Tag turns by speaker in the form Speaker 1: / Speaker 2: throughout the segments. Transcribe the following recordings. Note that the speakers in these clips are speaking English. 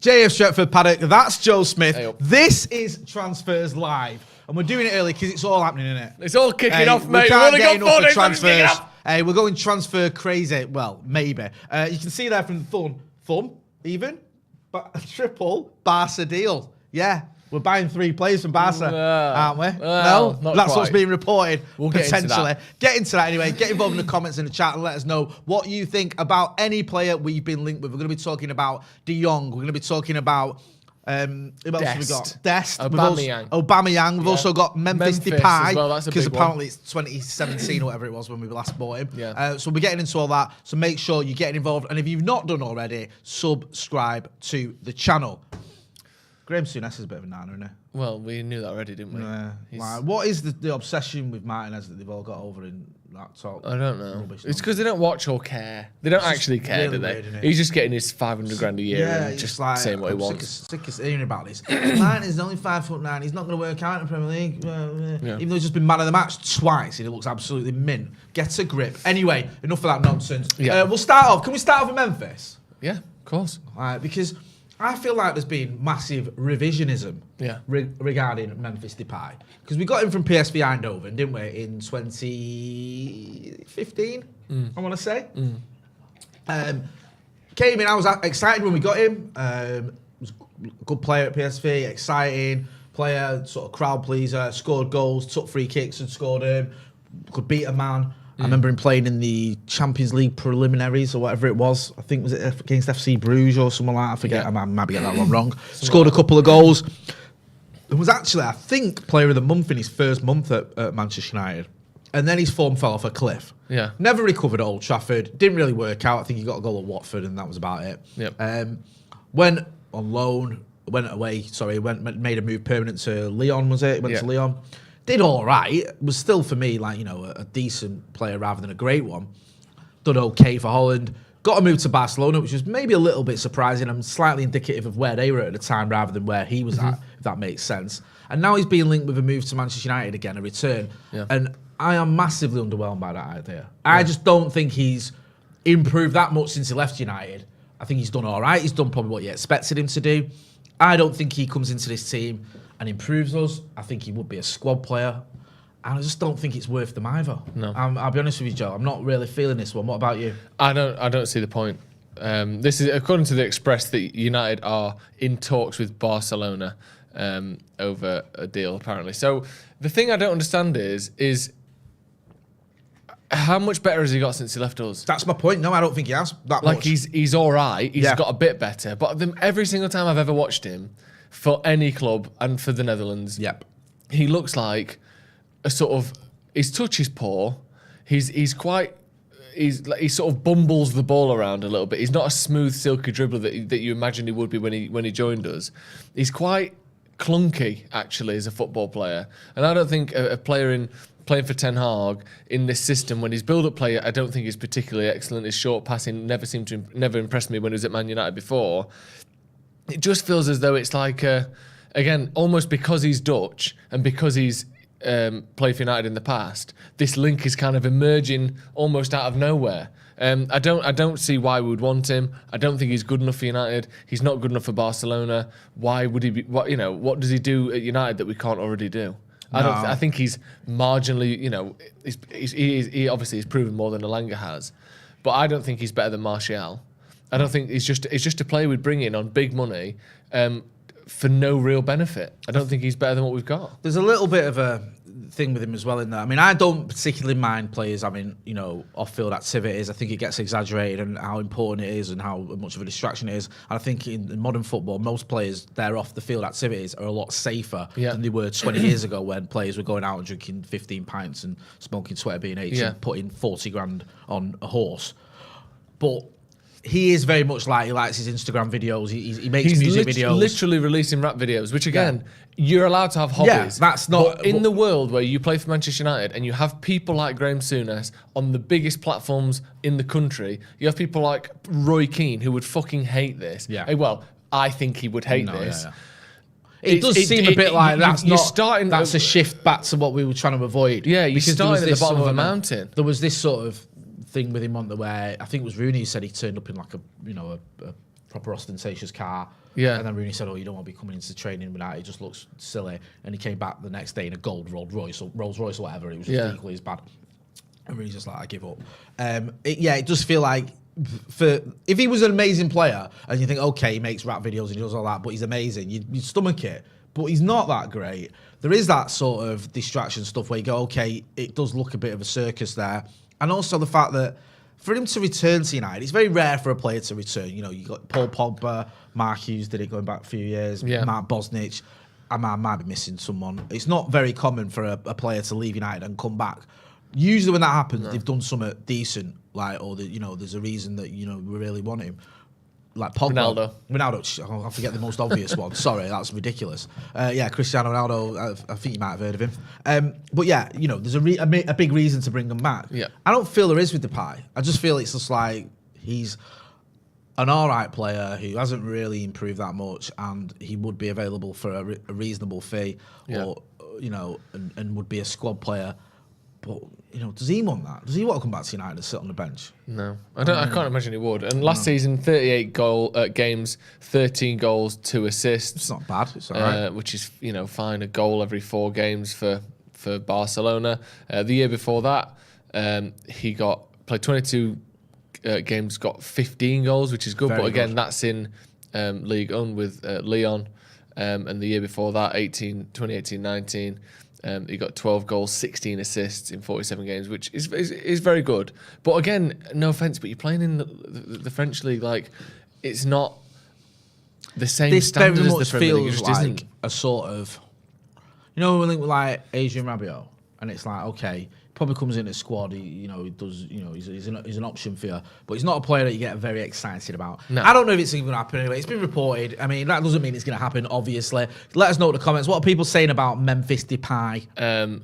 Speaker 1: JF Stretford, Paddock, that's Joe Smith.
Speaker 2: Hey,
Speaker 1: this is Transfers Live. And we're doing it early because it's all happening, isn't it?
Speaker 2: It's all kicking off, mate.
Speaker 1: We can't
Speaker 2: We've
Speaker 1: get
Speaker 2: only got
Speaker 1: enough
Speaker 2: 4
Speaker 1: of
Speaker 2: days left to kick
Speaker 1: transfers.
Speaker 2: off.
Speaker 1: Hey, we're going transfer crazy. Well, maybe. You can see there from thumb, even, but a triple Barca deal. Yeah. We're buying 3 players from Barca, aren't we?
Speaker 2: Well,
Speaker 1: no, that's what's being reported.
Speaker 2: We'll
Speaker 1: potentially. Get into that anyway. Get involved in the comments in the chat and let us know what you think about any player we've been linked with. We're going to be talking about De Jong. We're going to be talking about who else have we got? Dest. Aubameyang. We've also got Memphis Depay.
Speaker 2: Well,
Speaker 1: because apparently it's 2017 or whatever it was when we last bought him.
Speaker 2: Yeah.
Speaker 1: So we're getting into all that. So make sure you're getting involved. And if you've not done already, subscribe to the channel. Graham Souness is a bit of a nana, isn't he?
Speaker 2: Well, we knew that already, didn't we?
Speaker 1: Yeah. What is the obsession with Martinez that they've all got over in that talk?
Speaker 2: I don't know. It's because they don't watch or care. They don't actually care,
Speaker 1: really
Speaker 2: do they?
Speaker 1: weird,
Speaker 2: He's just getting his 500 grand a year and just like, saying what he wants.
Speaker 1: Sick of hearing about this. Martinez is only 5'9". He's not going to work out in the Premier League. Even though he's just been man of the match twice and he looks absolutely mint. Get a grip. Anyway, enough of that nonsense.
Speaker 2: Yeah.
Speaker 1: We'll start off. Can we start off with Memphis?
Speaker 2: Yeah, of course.
Speaker 1: Because I feel like there's been massive revisionism regarding Memphis Depay. Because we got him from PSV Eindhoven, didn't we, in 2015, I want to say. Came in, I was excited when we got him. Was a good player at PSV, exciting player, sort of crowd pleaser, scored goals, took free kicks and scored them. Could beat a man. I remember him playing in the Champions League preliminaries or whatever it was. I think was it against FC Bruges or something like that. I forget. I might be getting that one wrong. Scored a couple of goals. It was actually, I think, player of the month in his first month at Manchester United. And then his form fell off a cliff.
Speaker 2: Yeah.
Speaker 1: Never recovered at Old Trafford. Didn't really work out. I think he got a goal at Watford and that was about it.
Speaker 2: Yep.
Speaker 1: Went on loan. Went away. Sorry. Made a move permanent to Lyon. Was it? Went to Lyon. Did all right. Was still for me like a decent player rather than a great one. Done okay for Holland. Got a move to Barcelona, which was maybe a little bit surprising and slightly indicative of where they were at the time rather than where he was at, if that makes sense. And now he's being linked with a move to Manchester United again, a return. Yeah. And I am massively underwhelmed by that idea. I just don't think he's improved that much since he left United. I think he's done all right. He's done probably what you expected him to do. I don't think he comes into this team and improves us. I think he would be a squad player. And I just don't think it's worth them either.
Speaker 2: No.
Speaker 1: I'll be honest with you, Joe. I'm not really feeling this one. What about you?
Speaker 2: I don't see the point. This is according to the Express that United are in talks with Barcelona over a deal apparently. So the thing I don't understand is how much better has he got since he left us?
Speaker 1: That's my point. No, I don't think he has that much.
Speaker 2: Like he's all right. He's got a bit better. But every single time I've ever watched him for any club and for the Netherlands, he looks like a sort of, his touch is poor. He sort of bumbles the ball around a little bit. He's not a smooth, silky dribbler that you imagine he would be when he joined us. He's quite clunky actually as a football player, and I don't think a player playing for Ten Hag in this system, when his build-up play, I don't think is particularly excellent. His short passing never impressed me when he was at Man United before. It just feels as though it's like, again, almost because he's Dutch and because he's played for United in the past, this link is kind of emerging almost out of nowhere. I don't see why we would want him. I don't think he's good enough for United. He's not good enough for Barcelona. Why would he be? What does he do at United that we can't already do? No. I think he's marginally. He obviously has proven more than Elanga has, but I don't think he's better than Martial. I don't think it's just a player we'd bring in on big money for no real benefit. I don't think he's better than what we've got.
Speaker 1: There's a little bit of a thing with him as well in there. I mean, I don't particularly mind players having, off-field activities. I think it gets exaggerated and how important it is and how much of a distraction it is. And I think in modern football, most players, their off-the-field activities are a lot safer than they were 20 years ago when players were going out and drinking 15 pints and smoking sweater B&H and putting 40 grand on a horse. But he is very much like, he likes his Instagram videos. He makes music videos. He's
Speaker 2: literally releasing rap videos, which again, you're allowed to have hobbies.
Speaker 1: Yeah, that's not.
Speaker 2: But in the world where you play for Manchester United and you have people like Graham Souness on the biggest platforms in the country, you have people like Roy Keane who would fucking hate this.
Speaker 1: Yeah.
Speaker 2: Well, I think he would hate this.
Speaker 1: Yeah. It does seem a bit like that's a shift back to what we were trying to avoid.
Speaker 2: Yeah, you're starting at the bottom of a mountain.
Speaker 1: There was this sort of thing with him on the where I think it was Rooney who said he turned up in like a proper ostentatious car.
Speaker 2: Yeah.
Speaker 1: And then Rooney said, "Oh, you don't want to be coming into training with that. It just looks silly." And he came back the next day in a gold Rolls Royce or whatever. It was just equally as bad. And Rooney's just like, "I give up." It does feel like if he was an amazing player and you think, okay, he makes rap videos and he does all that, but he's amazing, you'd stomach it. But he's not that great. There is that sort of distraction stuff where you go, okay, it does look a bit of a circus there. And also the fact that for him to return to United, it's very rare for a player to return. You know, you got Paul Pogba, Mark Hughes did it going back a few years, Mark Bosnich. I might be missing someone. It's not very common for a player to leave United and come back. Usually when that happens, they've done something decent, like, or there's a reason that we really want him. Like Pogba, Ronaldo. I forget the most obvious one. Sorry, that's ridiculous. Cristiano Ronaldo. I think you might have heard of him. But yeah, there's a big reason to bring him back.
Speaker 2: Yeah.
Speaker 1: I don't feel there is with Depay. I just feel it's just like he's an all right player who hasn't really improved that much, and he would be available for a reasonable fee, or and would be a squad player. But does he want that? Does he want to come back to United and sit on the bench?
Speaker 2: No, I can't imagine he would. And last season, 38 games, 13 goals, 2 assists.
Speaker 1: It's not bad. It's all right.
Speaker 2: Which is fine. A goal every 4 games for Barcelona. The year before that, he played 22 games, got 15 goals, which is good. Very but again, that's in League One with Lyon. And the year before that, 2018-19. He got 12 goals, 16 assists in 47 games, which is very good. But again, no offense, but you're playing in the French league, like it's not the same standard as the Premier League. It just
Speaker 1: like
Speaker 2: isn't.
Speaker 1: A sort of, we link with like Adrian Rabiot, and it's like, okay, probably comes in a squad. He does. He's an option for you, but he's not a player that you get very excited about. No. I don't know if it's even going to happen anyway. It's been reported. I mean, that doesn't mean it's going to happen. Obviously, let us know in the comments. What are people saying about Memphis Depay?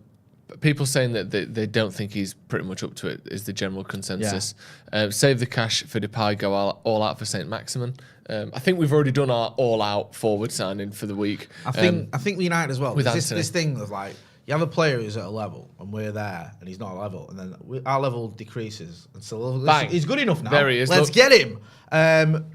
Speaker 2: People saying that they don't think he's pretty much up to it is the general consensus. Yeah. Save the cash for Depay. Go all out for Saint Maximin. I think we've already done our all out forward signing for the week.
Speaker 1: I think United as well. With this thing of like, you have a player who's at a level, and we're there, and he's not at a level, and then our level decreases, and so he's good enough now.
Speaker 2: There he is.
Speaker 1: Let's get him. And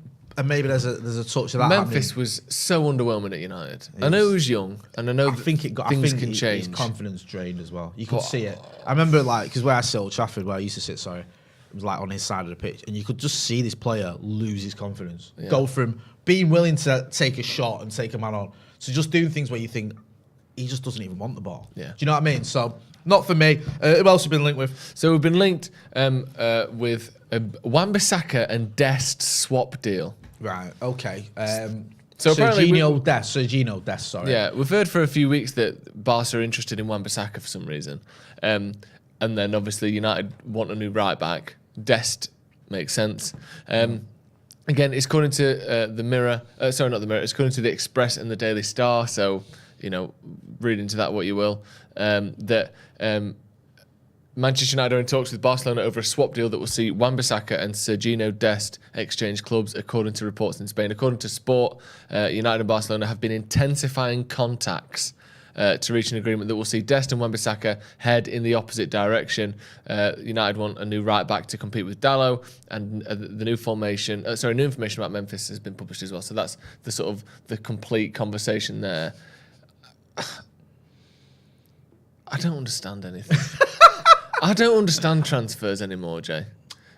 Speaker 1: maybe there's a touch of that.
Speaker 2: Memphis was so underwhelming at United. I know he was young, and I know things can change.
Speaker 1: His confidence drained as well. You could see it. I remember because where I sit, Old Trafford, where I used to sit, it was like on his side of the pitch, and you could just see this player lose his confidence, go from being willing to take a shot and take a man on to just doing things where you think, he just doesn't even want the ball. Yeah. Do you know what I mean? So, not for me. Who else have been linked with?
Speaker 2: So, we've been linked with Wan-Bissaka and Dest swap deal.
Speaker 1: Right, okay. Sergino Dest, sorry.
Speaker 2: Yeah, we've heard for a few weeks that Barca are interested in Wan-Bissaka for some reason. And then, obviously, United want a new right-back. Dest makes sense. Again, it's according to the Mirror. Sorry, not the Mirror. It's according to the Express and the Daily Star. So, read into that what you will. That Manchester United are in talks with Barcelona over a swap deal that will see Wan-Bissaka and Sergino Dest exchange clubs, according to reports in Spain. According to Sport, United and Barcelona have been intensifying contacts to reach an agreement that will see Dest and Wan-Bissaka head in the opposite direction. United want a new right back to compete with Dalot, and the new new information about Memphis has been published as well. So that's the sort of the complete conversation there. I don't understand anything. I don't understand transfers anymore, Jay.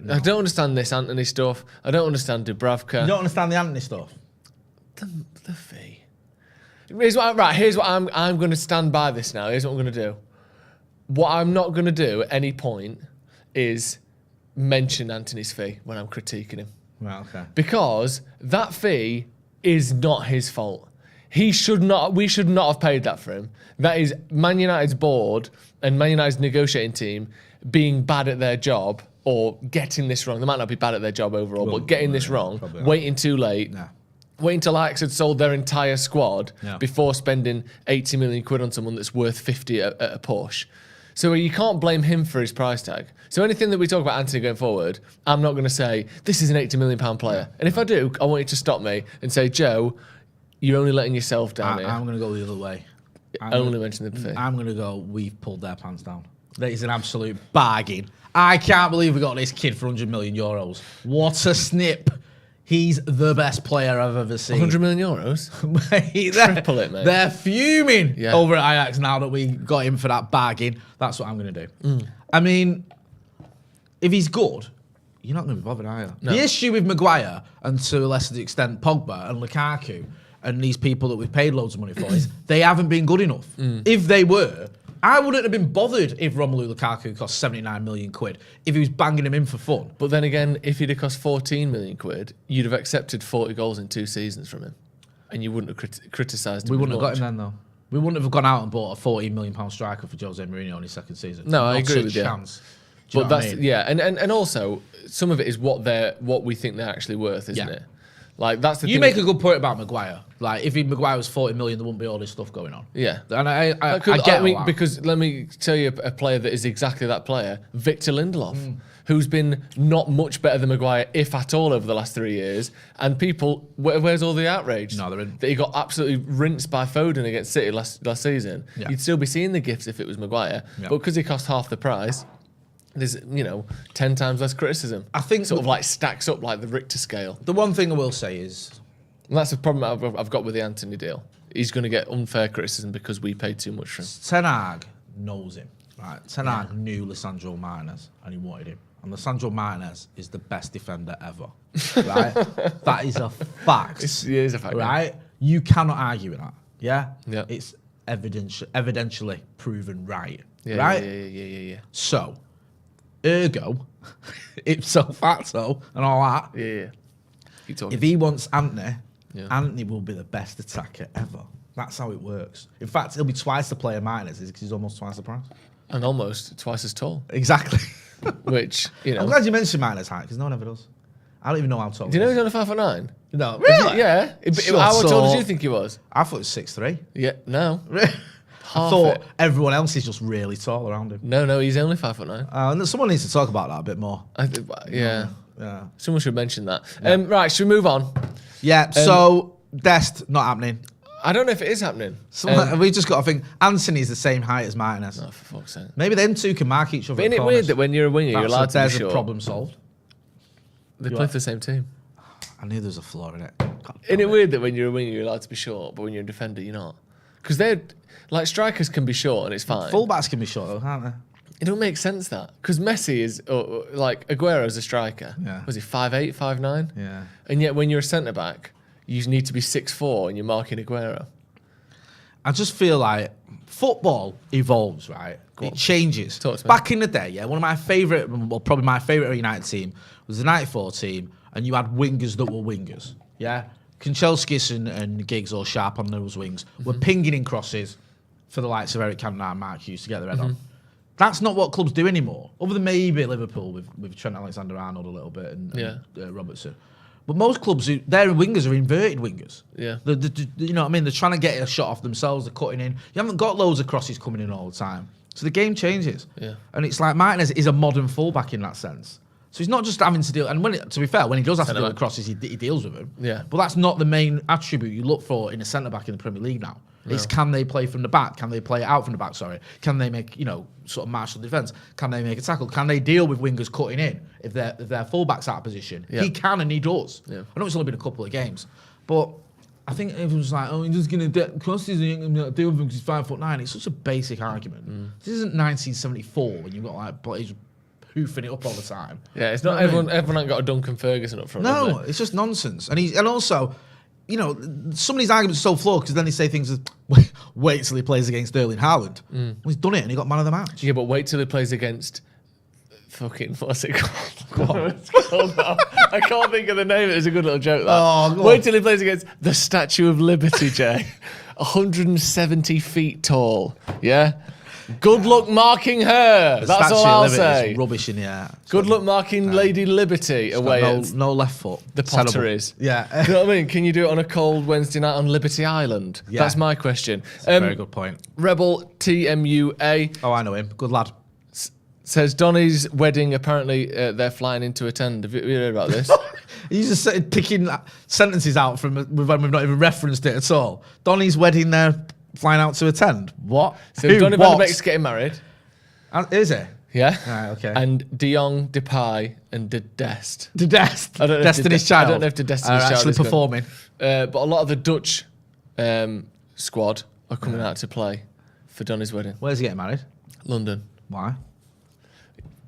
Speaker 2: No. I don't understand this Anthony stuff. I don't understand Dubravka.
Speaker 1: You don't understand the Anthony stuff?
Speaker 2: The fee. Here's what I'm going to stand by this now. Here's what I'm going to do. What I'm not going to do at any point is mention Anthony's fee when I'm critiquing him.
Speaker 1: Right, okay.
Speaker 2: Because that fee is not his fault. We should not have paid that for him. That is Man United's board and Man United's negotiating team being bad at their job or getting this wrong. They might not be bad at their job overall, but getting this wrong, waiting too late, waiting till Ajax had sold their entire squad before spending 80 million quid on someone that's worth 50 at a push. So you can't blame him for his price tag. So anything that we talk about Anthony going forward, I'm not going to say, this is an 80 million pound player. And if I do, I want you to stop me and say, Joe, you're only letting yourself down here.
Speaker 1: I'm going to go the other way.
Speaker 2: Only mention the fee.
Speaker 1: I'm going to go, we've pulled their pants down. That is an absolute bargain. I can't believe we got this kid for 100 million euros. What a snip. He's the best player I've ever seen.
Speaker 2: 100 million euros? Triple it, mate.
Speaker 1: They're fuming over at Ajax now that we got him for that bargain. That's what I'm going to do. I mean, if he's good, you're not going to be bothered, are you? No. The issue with Maguire, and to a lesser extent Pogba and Lukaku, and these people that we've paid loads of money for, is they haven't been good enough. If they were, I wouldn't have been bothered if Romelu Lukaku cost 79 million quid, if he was banging him in for fun.
Speaker 2: But then again, if he'd have cost 14 million quid, you'd have accepted 40 goals in 2 seasons from him. And you wouldn't have criticised him.
Speaker 1: We wouldn't have got him then, though. We wouldn't have gone out and bought a £14 million striker for Jose Mourinho in his second season.
Speaker 2: No, I agree with you.
Speaker 1: Chance.
Speaker 2: But that's, I mean? And also, some of it is what we think they're actually worth, isn't it? Like, that's the thing.
Speaker 1: You make a good point about Maguire. Like, if Maguire was 40 million, there wouldn't be all this stuff going on.
Speaker 2: Yeah.
Speaker 1: And I get it.
Speaker 2: Because let me tell you a player that is exactly that player, Victor Lindelof, who's been not much better than Maguire, if at all, over the last 3 years. And people, where's all the outrage?
Speaker 1: No, they're in.
Speaker 2: That he got absolutely rinsed by Foden against City last season. Yeah. You'd still be seeing the gifts if it was Maguire. Yeah. But because he cost half the price, there's, 10 times less criticism. I think sort of like stacks up like the Richter scale.
Speaker 1: The one thing I will say is,
Speaker 2: and that's the problem I've got with the Anthony deal. He's going to get unfair criticism because we paid too much for him.
Speaker 1: Ten Hag knows him. Right? Ten Hag knew Lisandro Martinez and he wanted him. And Lisandro Martinez is the best defender ever. Right? That is a fact.
Speaker 2: It is a fact.
Speaker 1: Right? You cannot argue with that. Yeah?
Speaker 2: Yeah.
Speaker 1: It's evidentially proven right.
Speaker 2: Yeah,
Speaker 1: right?
Speaker 2: Yeah.
Speaker 1: So, ergo, ipso facto, and all that.
Speaker 2: Yeah.
Speaker 1: If he wants Anthony, Anthony will be the best attacker ever. That's how it works. In fact, he'll be twice the player Martinez is because he's almost twice the price.
Speaker 2: And almost twice as tall.
Speaker 1: Exactly.
Speaker 2: Which,
Speaker 1: I'm glad you mentioned Martinez height because no one ever does. I don't even know how tall.
Speaker 2: Do you know he's only 5'9"?
Speaker 1: No. Really?
Speaker 2: Yeah. How tall did you think he was?
Speaker 1: I thought he was 6'3".
Speaker 2: Yeah, no.
Speaker 1: I thought everyone else is just really tall around him.
Speaker 2: No, he's only 5'9".
Speaker 1: And someone needs to talk about that a bit more.
Speaker 2: Yeah. Someone should mention that. Yeah. Right, should we move on?
Speaker 1: Yeah, so Dest, not happening.
Speaker 2: I don't know if it is happening.
Speaker 1: We've just got to think, Anthony's the same height as Martinez.
Speaker 2: Oh, for fuck's sake.
Speaker 1: Maybe them two can mark each other.
Speaker 2: But isn't it weird that when you're a winger, you're allowed to be
Speaker 1: there's
Speaker 2: short?
Speaker 1: A problem solved.
Speaker 2: They play for the same team.
Speaker 1: I knew there was a flaw in it.
Speaker 2: Isn't it weird that when you're a winger, you're allowed to be short, but when you're a defender, you're not? Because they're, like, strikers can be short and it's fine.
Speaker 1: Fullbacks can be short though, can't they?
Speaker 2: It don't make sense, that. Because Messi is, like, Aguero's a striker.
Speaker 1: Yeah.
Speaker 2: Was he 5'8", 5'9"?
Speaker 1: Yeah.
Speaker 2: And yet when you're a centre-back, you need to be 6'4", and you're marking Aguero.
Speaker 1: I just feel like football evolves, right? It changes. Back in the day, one of my favourite, well, probably my favourite United team was the 94 team, and you had wingers that were wingers, yeah? Kanchelskis and Giggs, all sharp on those wings, were pinging in crosses for the likes of Eric Cantona and Mark Hughes to get their head on. That's not what clubs do anymore, other than maybe Liverpool with Trent Alexander-Arnold a little bit and Robertson. But most clubs, their wingers are inverted wingers.
Speaker 2: Yeah.
Speaker 1: You know what I mean? They're trying to get a shot off themselves. They're cutting in. You haven't got loads of crosses coming in all the time. So the game changes.
Speaker 2: Yeah.
Speaker 1: And it's like Martinez is a modern fullback in that sense. So he's not just having to deal. And to be fair, when he does have to deal with crosses, he deals with them.
Speaker 2: Yeah.
Speaker 1: But that's not the main attribute you look for in a centre back in the Premier League now. No. It's can they play from the back? Can they play out from the back? Sorry. Can they make sort of martial defence? Can they make a tackle? Can they deal with wingers cutting in if their fullback's out of position? Yeah. He can and he does. Yeah. I know it's only been a couple of games, but I think everyone's like, oh, he's just going to crosses and going to deal with him because he's 5'9". It's such a basic argument. This isn't 1974 when you've got like players hoofing it up all the time.
Speaker 2: Yeah, it's not everyone. Everyone ain't got a Duncan Ferguson up front.
Speaker 1: No, it's just nonsense. And also, some of these arguments are so flawed because then they say things as, wait till he plays against Erling Haaland. Well, he's done it and he got man of the match.
Speaker 2: Yeah, but wait till he plays against fucking, what's it called? It's called now. I can't think of the name. It's a good little joke, that.
Speaker 1: Oh,
Speaker 2: wait till he plays against the Statue of Liberty, Jay. 170 feet tall. Yeah? Good luck marking her. That's all I'll say.
Speaker 1: Is rubbish in the air.
Speaker 2: Good luck marking Lady Liberty away.
Speaker 1: No left foot.
Speaker 2: The Potteries.
Speaker 1: Yeah.
Speaker 2: Do you know what I mean? Can you do it on a cold Wednesday night on Liberty Island? Yeah. That's my question.
Speaker 1: Very good point.
Speaker 2: Rebel TMUA.
Speaker 1: Oh, I know him. Good lad.
Speaker 2: Says Donny's wedding, apparently they're flying in to attend. Have you heard about this?
Speaker 1: He's just picking sentences out from when we've not even referenced it at all. Donny's wedding, they're flying out to attend. What?
Speaker 2: So Donny van de Beek's getting married.
Speaker 1: Is he?
Speaker 2: Yeah.
Speaker 1: Right, okay.
Speaker 2: And De Jong, Depay, and Dest.
Speaker 1: Dest.
Speaker 2: I don't know
Speaker 1: Destiny's Child.
Speaker 2: I don't know if the Destiny's Child
Speaker 1: actually
Speaker 2: is good.
Speaker 1: performing.
Speaker 2: But a lot of the Dutch squad are coming out to play for Donny's wedding.
Speaker 1: Where's he getting married?
Speaker 2: London.
Speaker 1: Why?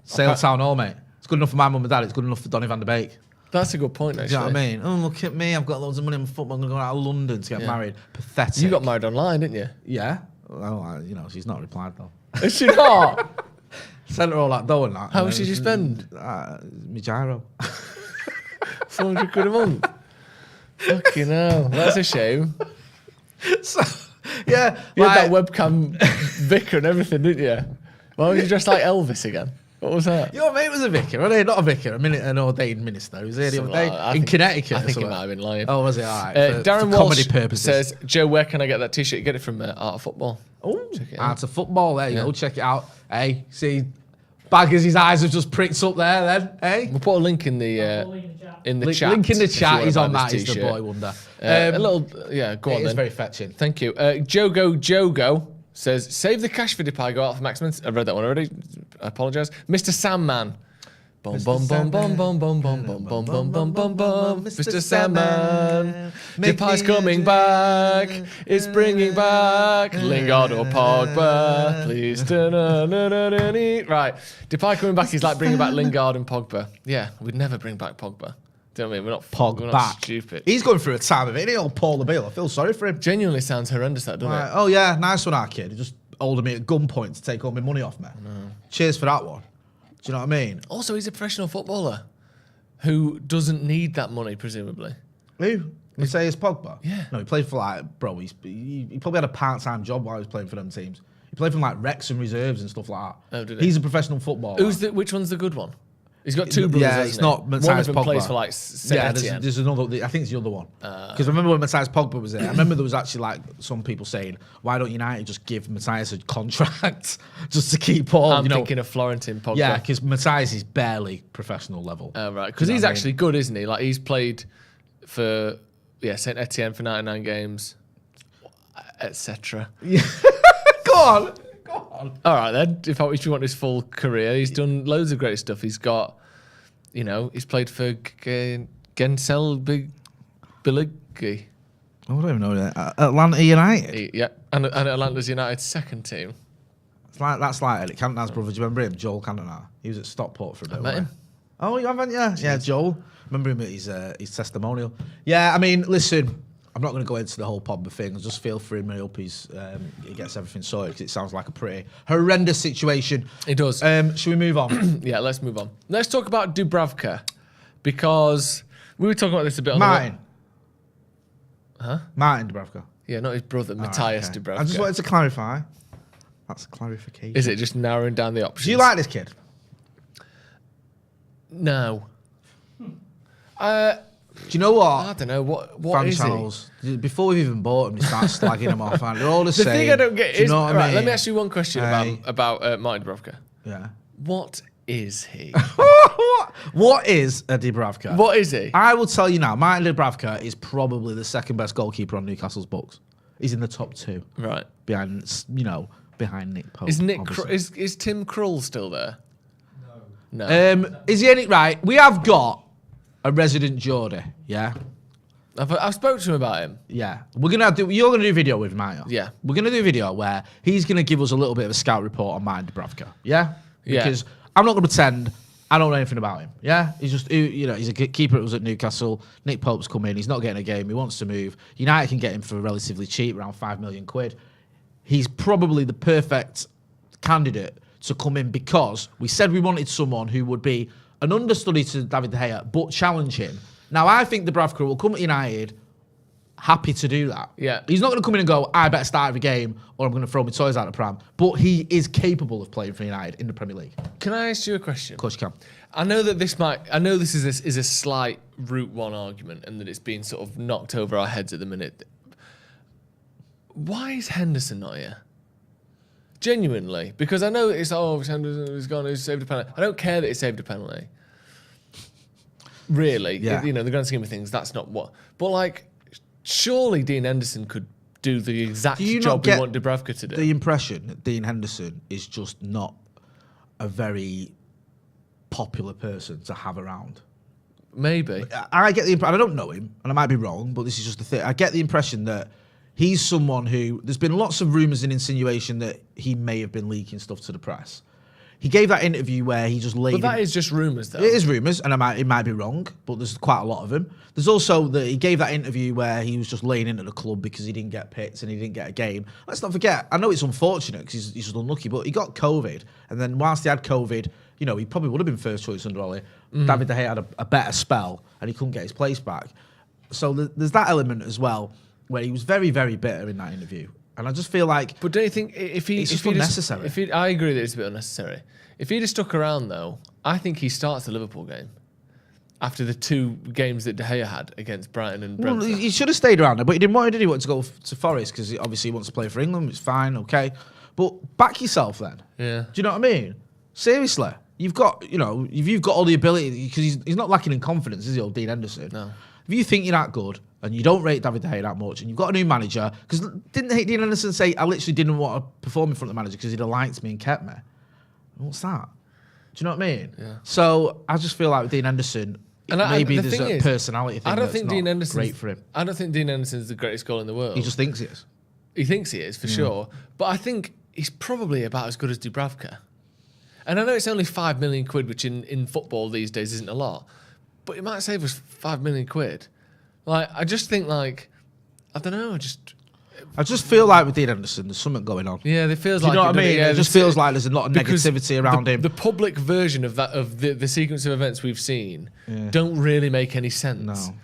Speaker 1: Sale Town Hall, mate. It's good enough for my mum and dad. It's good enough for Donny van der Beek.
Speaker 2: That's a good point, actually.
Speaker 1: Do you know what I mean? Oh, look at me. I've got loads of money in football. I'm going to go out of London to get married. Pathetic.
Speaker 2: You got married online, didn't you?
Speaker 1: Yeah. Well, she's not replied, though.
Speaker 2: Is she not?
Speaker 1: Sent her all that dough and that.
Speaker 2: How much did you spend?
Speaker 1: My gyro.
Speaker 2: 400 quid a month. Fucking hell. That's a shame.
Speaker 1: So, yeah.
Speaker 2: You had that webcam vicar and everything, didn't you? Why was you dressed like Elvis again? What was that?
Speaker 1: Your mate was a vicar, wasn't he? Not a vicar, an ordained minister. He was here the other day in Connecticut.
Speaker 2: I think he might have been lying.
Speaker 1: Oh, was it? All right.
Speaker 2: Darren
Speaker 1: for comedy
Speaker 2: Walsh
Speaker 1: purposes.
Speaker 2: says, Joe, where can I get that t-shirt? You get it from Art of Football.
Speaker 1: Oh, Art of Football. There you go. Check it out. Hey, see, Baggers, his eyes have just pricked up there then. Hey?
Speaker 2: We'll put a link in the chat.
Speaker 1: Link in the chat. He's on that. He's the boy wonder.
Speaker 2: A little, go on then.
Speaker 1: It's very fetching.
Speaker 2: Thank you. Jogo says, save the cash for Depay, go out for Maximin. I read that one already. I apologise. Mr. Sandman. Bum bum bum bum bum bum bum bum bum bum bum bum bum. Mr. Sandman. Depay's coming back. It's bringing back Lingard or Pogba. Please. Right. Depay coming back is like bringing back Lingard and Pogba. Yeah, we'd never bring back Pogba. Do you know what I mean? We're not stupid.
Speaker 1: He's going through a time of it. He old Paul the Beal. I feel sorry for him.
Speaker 2: Genuinely sounds horrendous, that, doesn't it?
Speaker 1: Oh, yeah. Nice one, our kid. He just holding me at gunpoint to take all my money off me. Cheers for that one. Do you know what I mean?
Speaker 2: Also, he's a professional footballer who doesn't need that money, presumably.
Speaker 1: Who? You say it's Pogba?
Speaker 2: Yeah.
Speaker 1: No, he played for he probably had a part-time job while he was playing for them teams. He played for Rex and reserves and stuff like that.
Speaker 2: Oh, did he?
Speaker 1: He's a professional footballer.
Speaker 2: Which one's the good one? He's got two brothers.
Speaker 1: Yeah, it's not Matthias Pogba.
Speaker 2: One of them plays for Saint Etienne.
Speaker 1: There's another. I think it's the other one. Because I remember when Matthias Pogba was there. I remember there was actually some people saying, "Why don't United just give Matthias a contract just to keep on?"
Speaker 2: I'm thinking of Florentin Pogba.
Speaker 1: Yeah, because Matthias is barely professional level.
Speaker 2: Oh right, because he's actually good, isn't he? Like he's played for Saint Etienne for 99 games, etc.
Speaker 1: Yeah. Go on.
Speaker 2: All right then. If you want his full career, he's done loads of great stuff. He's got, he's played for Gensel Biligi.
Speaker 1: I don't even know that. Atlanta United.
Speaker 2: And Atlanta's United's second team.
Speaker 1: That's like Eric Cantona's brother. Do you remember him? Joel Cantona. He was at Stockport for a bit.
Speaker 2: I met him.
Speaker 1: Oh, you haven't? Yeah. Yeah, Joel. Remember him at his testimonial. Yeah, I mean, listen. I'm not going to go into the whole Pogba thing. I'll just feel for him. I hope he gets everything sorted because it sounds like a pretty horrendous situation.
Speaker 2: It does.
Speaker 1: Should we move on?
Speaker 2: Yeah, let's move on. Let's talk about Dubravka because we were talking about this a bit on
Speaker 1: Martin.
Speaker 2: Huh?
Speaker 1: Martin Dubravka.
Speaker 2: Yeah, not his brother, Matthias Dubravka.
Speaker 1: I just wanted to clarify. That's a clarification.
Speaker 2: Is it just narrowing down the options?
Speaker 1: Do you like this kid?
Speaker 2: No.
Speaker 1: Do you know what?
Speaker 2: I don't know. What is
Speaker 1: channels, before we've even bought them, they start slagging them off. And they're all the same.
Speaker 2: The thing I don't get is...
Speaker 1: Right,
Speaker 2: let me ask you one question about Martin Dubravka.
Speaker 1: Yeah.
Speaker 2: What is he?
Speaker 1: What is a Dubravka?
Speaker 2: What is he?
Speaker 1: I will tell you now. Martin Dubravka is probably the second best goalkeeper on Newcastle's books. He's in the top two.
Speaker 2: Right.
Speaker 1: Behind Nick Pope.
Speaker 2: Is is Tim Krul still there? No.
Speaker 1: Is he any... Right, we have got a resident Geordie, yeah?
Speaker 2: I've spoken to him about him.
Speaker 1: Yeah. You're going to do a video with him, aren't you?
Speaker 2: Yeah.
Speaker 1: We're going to do a video where he's going to give us a little bit of a scout report on Martin Dubravka, yeah?
Speaker 2: Yeah.
Speaker 1: Because I'm not going to pretend I don't know anything about him, yeah? He's just, he's a keeper that was at Newcastle. Nick Pope's come in. He's not getting a game. He wants to move. United can get him for relatively cheap, around 5 million quid. He's probably the perfect candidate to come in because we said we wanted someone who would be an understudy to David De Gea, but challenge him. Now, I think Dubravka will come to United happy to do that.
Speaker 2: Yeah.
Speaker 1: He's not going to come in and go, I better start every game or I'm going to throw my toys out the pram. But he is capable of playing for United in the Premier League.
Speaker 2: Can I ask you a question?
Speaker 1: Of course you can.
Speaker 2: I know that this is a slight Route 1 argument and that it's being sort of knocked over our heads at the minute. Why is Henderson not here? Genuinely, because I know it's Henderson has gone, he's saved a penalty. I don't care that he saved a penalty. Really,
Speaker 1: yeah.
Speaker 2: The grand scheme of things, that's not what. But surely Dean Henderson could do the exact job we want Dubravka to do.
Speaker 1: The impression that Dean Henderson is just not a very popular person to have around.
Speaker 2: Maybe.
Speaker 1: I get the impression, I don't know him, and I might be wrong, but this is just the thing. I get the impression that he's someone who, there's been lots of rumours and insinuation that he may have been leaking stuff to the press. He gave that interview where he just laid...
Speaker 2: But that is just rumours, though.
Speaker 1: It is rumours, and it might be wrong, but there's quite a lot of them. There's also that he gave that interview where he was just laying into the club because he didn't get picked and he didn't get a game. Let's not forget, I know it's unfortunate because he's just unlucky, but he got COVID, and then whilst he had COVID, you know, he probably would have been first choice under Ollie. David De Gea had a better spell, and he couldn't get his place back. So there's that element as well, where he was very, very bitter in that interview. And I just feel like...
Speaker 2: But don't you think it's
Speaker 1: just unnecessary?
Speaker 2: I agree that it's a bit unnecessary. If he'd have stuck around, though, I think he starts the Liverpool game after the 2 games that De Gea had against Brighton and Brentford.
Speaker 1: Well, he should have stayed around there, but he didn't want to. He wanted to go to Forest because obviously he wants to play for England. It's fine, okay. But back yourself then.
Speaker 2: Yeah.
Speaker 1: Do you know what I mean? Seriously. You've got, you know, if you've got all the ability, because he's not lacking in confidence, is he, old Dean Henderson?
Speaker 2: No.
Speaker 1: If you think you're that good and you don't rate David De Gea that much and you've got a new manager, because didn't Dean Henderson say, I literally didn't want to perform in front of the manager because he'd have liked me and kept me? What's that? Do you know what I mean?
Speaker 2: Yeah.
Speaker 1: So I just feel like with Dean Henderson, maybe there's a personality thing that's not great for him.
Speaker 2: I don't think Dean Henderson's the greatest goalie in the world.
Speaker 1: He just thinks he is.
Speaker 2: He thinks he is, for sure. But I think he's probably about as good as Dubravka. And I know it's only 5 million quid, which in football these days isn't a lot, but it might save us 5 million quid. Like, I just think, like, I don't know,
Speaker 1: I just feel like with Dean Henderson, there's something going on.
Speaker 2: Yeah, it feels
Speaker 1: like...
Speaker 2: Do you know
Speaker 1: what I mean?
Speaker 2: Yeah,
Speaker 1: it just feels like there's a lot of negativity around him.
Speaker 2: The public version of that, of the sequence of events we've seen, don't really make any sense.
Speaker 1: No.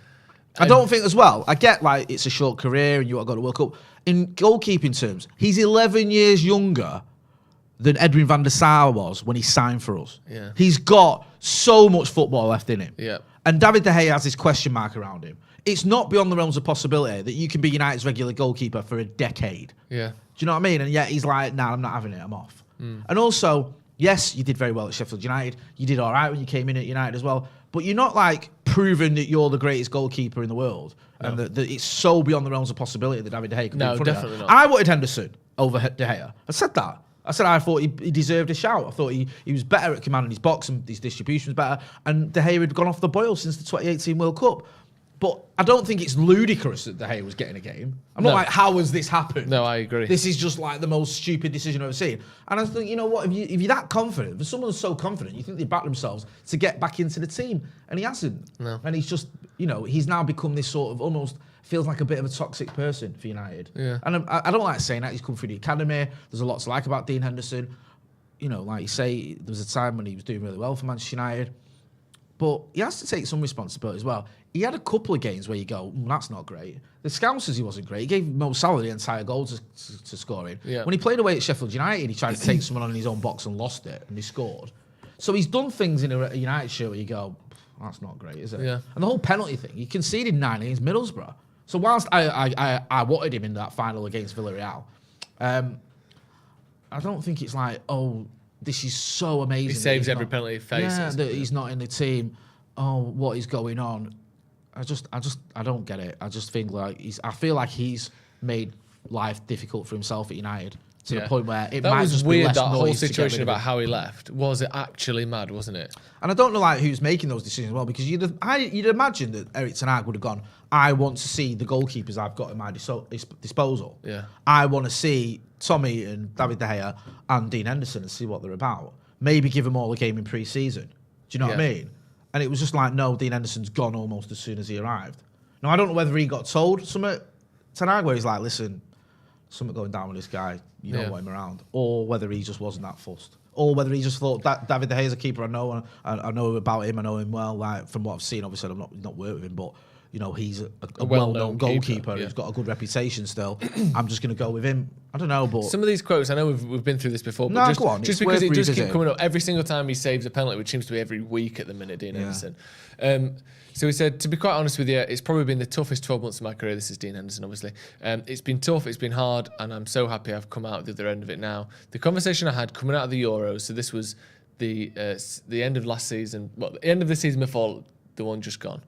Speaker 1: I don't think as well. I get, like, it's a short career and you got to go to World Cup. In goalkeeping terms, he's 11 years younger than Edwin van der Sar was when he signed for us.
Speaker 2: Yeah.
Speaker 1: He's got so much football left in him.
Speaker 2: Yeah.
Speaker 1: And David De Gea has this question mark around him. It's not beyond the realms of possibility that you can be United's regular goalkeeper for a decade.
Speaker 2: Yeah.
Speaker 1: Do you know what I mean? And yet he's like, nah, I'm not having it, I'm off. And also, yes, you did very well at Sheffield United. You did all right when you came in at United as well. But you're not like proving that you're the greatest goalkeeper in the world. No. And that it's so beyond the realms of possibility that David De Gea could be in front
Speaker 2: definitely
Speaker 1: of you.
Speaker 2: not.
Speaker 1: I wanted Henderson over De Gea. I said that. I said I thought he deserved a shout. I thought he was better at commanding his box and his distribution was better. And De Gea had gone off the boil since the 2018 World Cup. But I don't think it's ludicrous that De Gea was getting a game. I'm not like, how has this happened?
Speaker 2: No, I agree.
Speaker 1: This is just like the most stupid decision I've ever seen. And I think, you know what, if you're that confident, if someone's so confident, you think they back themselves to get back into the team. And he hasn't.
Speaker 2: No.
Speaker 1: And he's just, you know, he's now become this sort of almost feels like a bit of a toxic person for United.
Speaker 2: Yeah.
Speaker 1: And I don't like saying that. He's come through the academy. There's a lot to like about Dean Henderson. You know, like you say, there was a time when he was doing really well for Manchester United. But he has to take some responsibility as well. He had a couple of games where you go, that's not great. The Scousers, he wasn't great. He gave Mo Salah the entire goal to scoring. Yeah. When he played away at Sheffield United, he tried to take someone on in his own box and lost it, and he scored. So he's done things in a United shirt where you go, that's not great, is it?
Speaker 2: Yeah.
Speaker 1: And the whole penalty thing, he conceded 9 against Middlesbrough. So whilst I wanted him in that final against Villarreal, I don't think it's like, oh, this is so amazing.
Speaker 2: He saves every penalty he faces.
Speaker 1: Yeah, that he's not in the team. Oh, what is going on? I don't get it. I just think like I feel like he's made life difficult for himself at United to the point where it might just be less noise. That
Speaker 2: whole situation about how he left was it actually mad, wasn't it?
Speaker 1: And I don't know like who's making those decisions as well, because you'd imagine that Erik ten Hag would have gone, I want to see the goalkeepers I've got at my disposal.
Speaker 2: Yeah.
Speaker 1: I want to see Tommy and David De Gea and Dean Henderson and see what they're about. Maybe give them all a game in pre-season. Do you know what I mean? And it was just like, no, Dean Henderson's gone almost as soon as he arrived. Now, I don't know whether he got told something, ten Hag, where he's like, listen, something going down with this guy, you don't want him around. Or whether he just wasn't that fussed. Or whether he just thought, that David De Gea is a keeper I know, and I know about him, I know him well, like from what I've seen. Obviously, I've not worked with him, but you know, he's a well-known goalkeeper who's got a good reputation still. I'm just going to go with him. I don't know, but...
Speaker 2: Some of these quotes, I know we've been through this before, but
Speaker 1: no, go on.
Speaker 2: Just because it does keep coming up every single time he saves a penalty, which seems to be every week at the minute, Dean Henderson. So he said, to be quite honest with you, it's probably been the toughest 12 months of my career. This is Dean Henderson, obviously. It's been tough, it's been hard, and I'm so happy I've come out the other end of it now. The conversation I had coming out of the Euros, so this was the end of last season, well, the end of the season before the one just gone.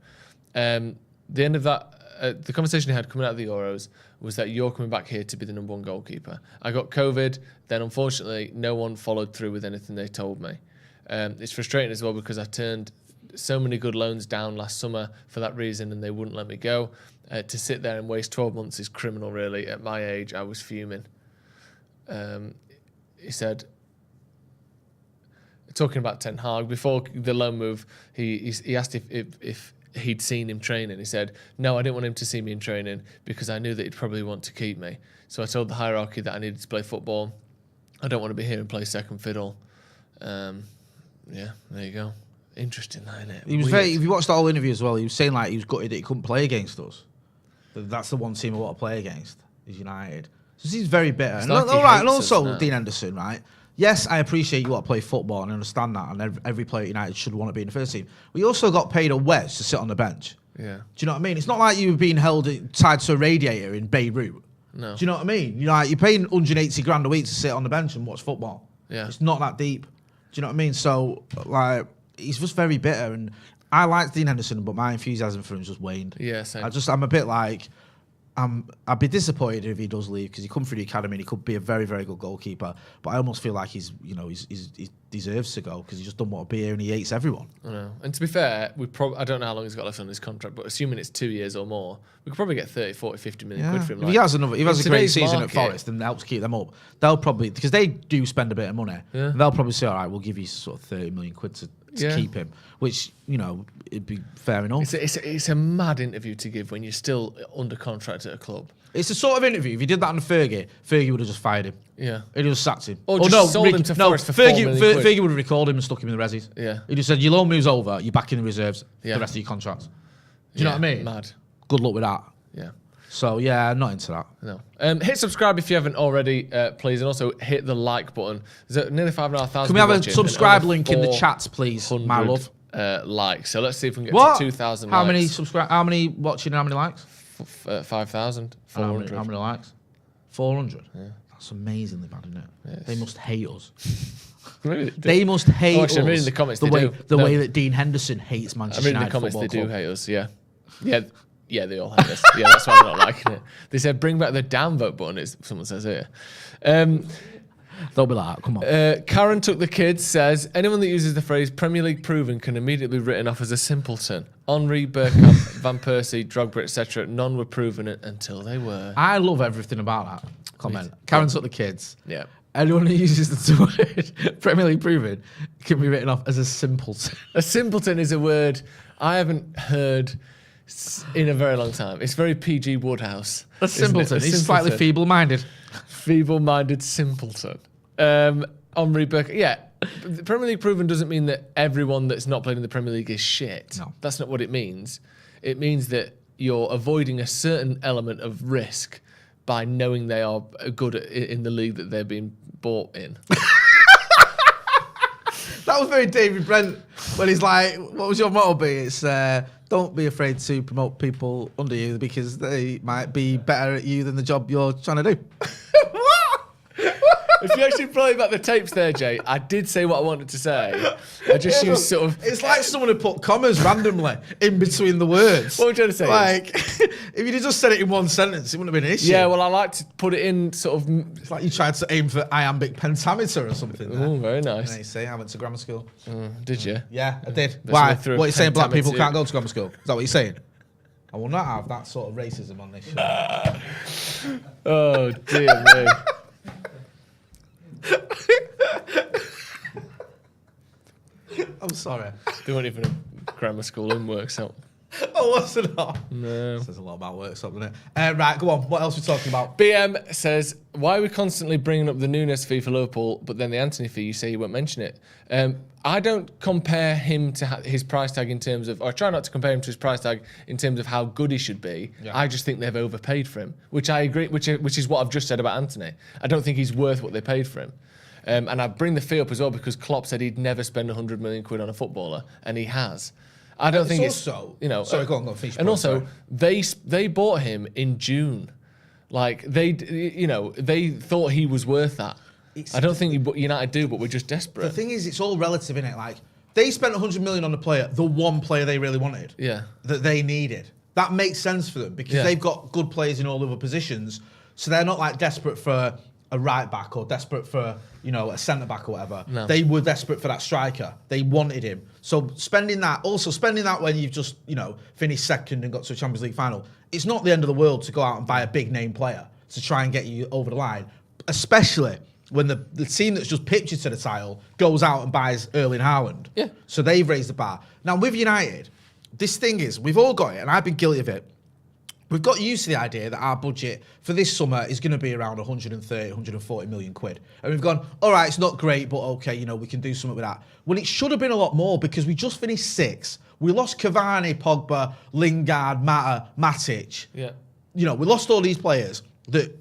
Speaker 2: The end of that the conversation he had coming out of the Euros was that you're coming back here to be the number 1 goalkeeper. I got COVID, then unfortunately no one followed through with anything they told me. It's frustrating as well because I turned so many good loans down last summer for that reason and they wouldn't let me go. To sit there and waste 12 months is criminal, really. At my age, I was fuming. He said, talking about Ten Hag, before the loan move, he asked if he'd seen him training. He said, no, I didn't want him to see me in training because I knew that he'd probably want to keep me. So I told the hierarchy that I needed to play football. I don't want to be here and play second fiddle. Yeah, there you go. Interesting, isn't it?
Speaker 1: He was very. If you watched the whole interview as well, he was saying like he was gutted that he couldn't play against us. That's the one team I want to play against is United. So he's very bitter. And,
Speaker 2: like
Speaker 1: all right, and also Dean Henderson, right? Yes, I appreciate you want to play football and I understand that, and every player at United should want to be in the first team. But you also got paid a wedge to sit on the bench.
Speaker 2: Yeah.
Speaker 1: Do you know what I mean? It's not like you were being tied to a radiator in Beirut.
Speaker 2: No.
Speaker 1: Do you know what I mean? You're paying 180 grand a week to sit on the bench and watch football.
Speaker 2: Yeah.
Speaker 1: It's not that deep. Do you know what I mean? So, like, he's just very bitter. And I like Dean Henderson, but my enthusiasm for him just waned.
Speaker 2: Yeah, same.
Speaker 1: I'm a bit like, I'd be disappointed if he does leave because he come through the academy and he could be a very, very good goalkeeper. But I almost feel like he deserves to go because he just doesn't want to be here and he hates everyone.
Speaker 2: I know. And to be fair, I don't know how long he's got left on his contract, but assuming it's 2 years or more, we could probably get 30, 40, 50 million quid for him.
Speaker 1: If he has a great season at Forest and helps keep them up, they'll probably, because they do spend a bit of money, they'll probably say, all right, we'll give you sort of 30 million quid to keep him, which, it'd be fair enough.
Speaker 2: It's a mad interview to give when you're still under contract at a club.
Speaker 1: It's the sort of interview, if he did that on Fergie would have just fired him.
Speaker 2: Yeah.
Speaker 1: He'd just sacked him.
Speaker 2: Or just sold him to Forest for
Speaker 1: Fergie,
Speaker 2: 4 million quid.
Speaker 1: Fergie would have recalled him and stuck him in the resis.
Speaker 2: Yeah.
Speaker 1: He just said, your loan move's over, you're back in the reserves for the rest of your contract. Do you know what I mean?
Speaker 2: Mad.
Speaker 1: Good luck with that.
Speaker 2: Yeah.
Speaker 1: So, yeah, not into that.
Speaker 2: No. Hit subscribe if you haven't already, please. And also hit the like button. There's nearly 5,500.
Speaker 1: Can we have a subscribe link in the chats, please, my love?
Speaker 2: Likes. So let's see if we can get to 2,000 likes.
Speaker 1: How many watching and how many likes?
Speaker 2: 5,000.
Speaker 1: How many likes? 400? Yeah. That's amazingly bad, isn't it? Yes. They must hate us. They must hate us.
Speaker 2: I'm reading the comments.
Speaker 1: The way that Dean Henderson hates Manchester United.
Speaker 2: I'm reading the comments. They do hate us. Yeah. Yeah, they all hate us. Yeah, that's why I'm not liking it. They said bring back the downvote button. Someone says here.
Speaker 1: Don't be like that. Come on.
Speaker 2: Karen Took the Kids says, anyone that uses the phrase Premier League proven can immediately be written off as a simpleton. Henry, Bergkamp, Van Persie, Drogba, etc. None were proven it until they were.
Speaker 1: I love everything about that comment. Karen Took the Kids.
Speaker 2: Yeah.
Speaker 1: Anyone who uses the word Premier League proven can be written off as a simpleton.
Speaker 2: A simpleton is a word I haven't heard in a very long time. It's very PG Woodhouse.
Speaker 1: A simpleton. He's slightly feeble-minded.
Speaker 2: Feeble-minded simpleton. Henry Burke. Yeah. The Premier League proven doesn't mean that everyone that's not played in the Premier League is shit.
Speaker 1: No.
Speaker 2: That's not what it means. It means that you're avoiding a certain element of risk by knowing they are good in the league that they're being bought in.
Speaker 1: That was very David Brent when he's like, what was your motto be? It's don't be afraid to promote people under you because they might be better at you than the job you're trying to do.
Speaker 2: If you actually play back the tapes there, Jay, I did say what I wanted to say. I just used sort of...
Speaker 1: It's like someone who put commas randomly in between the words.
Speaker 2: What am I trying to say?
Speaker 1: Like, if you'd just said it in one sentence, it wouldn't have been an issue.
Speaker 2: Yeah, well, I like to put it in sort of...
Speaker 1: It's like you tried to aim for iambic pentameter or something.
Speaker 2: Oh, very nice.
Speaker 1: And you say, I went to grammar school.
Speaker 2: Did you?
Speaker 1: Yeah, I did. Why? What are you saying, black people can't go to grammar school? Is that what you're saying? I will not have that sort of racism on this show.
Speaker 2: Oh, dear me.
Speaker 1: I'm sorry.
Speaker 2: They weren't even a grammar school in Worksop.
Speaker 1: Oh, was it not?
Speaker 2: No.
Speaker 1: Says a lot about Worksop, doesn't it? Right, go on. What else are we talking about?
Speaker 2: BM says, why are we constantly bringing up the Nunes fee for Liverpool, but then the Anthony fee, you say you won't mention it? I don't compare him to his price tag in terms of, or I try not to compare him to his price tag in terms of how good he should be. Yeah. I just think they've overpaid for him, which I agree, which is what I've just said about Anthony. I don't think he's worth what they paid for him. And I bring the fee up as well because Klopp said he'd never spend 100 million quid on a footballer, and he has. I don't think it's
Speaker 1: also,
Speaker 2: you know.
Speaker 1: Sorry, go on, finish.
Speaker 2: And also, they bought him in June, like they thought he was worth that. I don't think United do, but we're just desperate.
Speaker 1: The thing is, it's all relative, innit? Like they spent 100 million on the player, the one player they really wanted,
Speaker 2: yeah,
Speaker 1: that they needed. That makes sense for them because they've got good players in all other positions. So they're not like desperate for a right back or desperate for, a centre back or whatever.
Speaker 2: No.
Speaker 1: They were desperate for that striker. They wanted him. So spending that when you've just, finished second and got to a Champions League final, it's not the end of the world to go out and buy a big name player to try and get you over the line, especially when the team that's just pipped you to the title goes out and buys Erling Haaland.
Speaker 2: Yeah.
Speaker 1: So they've raised the bar. Now with United, this thing is, we've all got it, and I've been guilty of it. We've got used to the idea that our budget for this summer is going to be around 130, 140 million quid. And we've gone, all right, it's not great, but okay, we can do something with that. Well, it should have been a lot more because we just finished 6th. We lost Cavani, Pogba, Lingard, Mata, Matic.
Speaker 2: Yeah.
Speaker 1: We lost all these players that,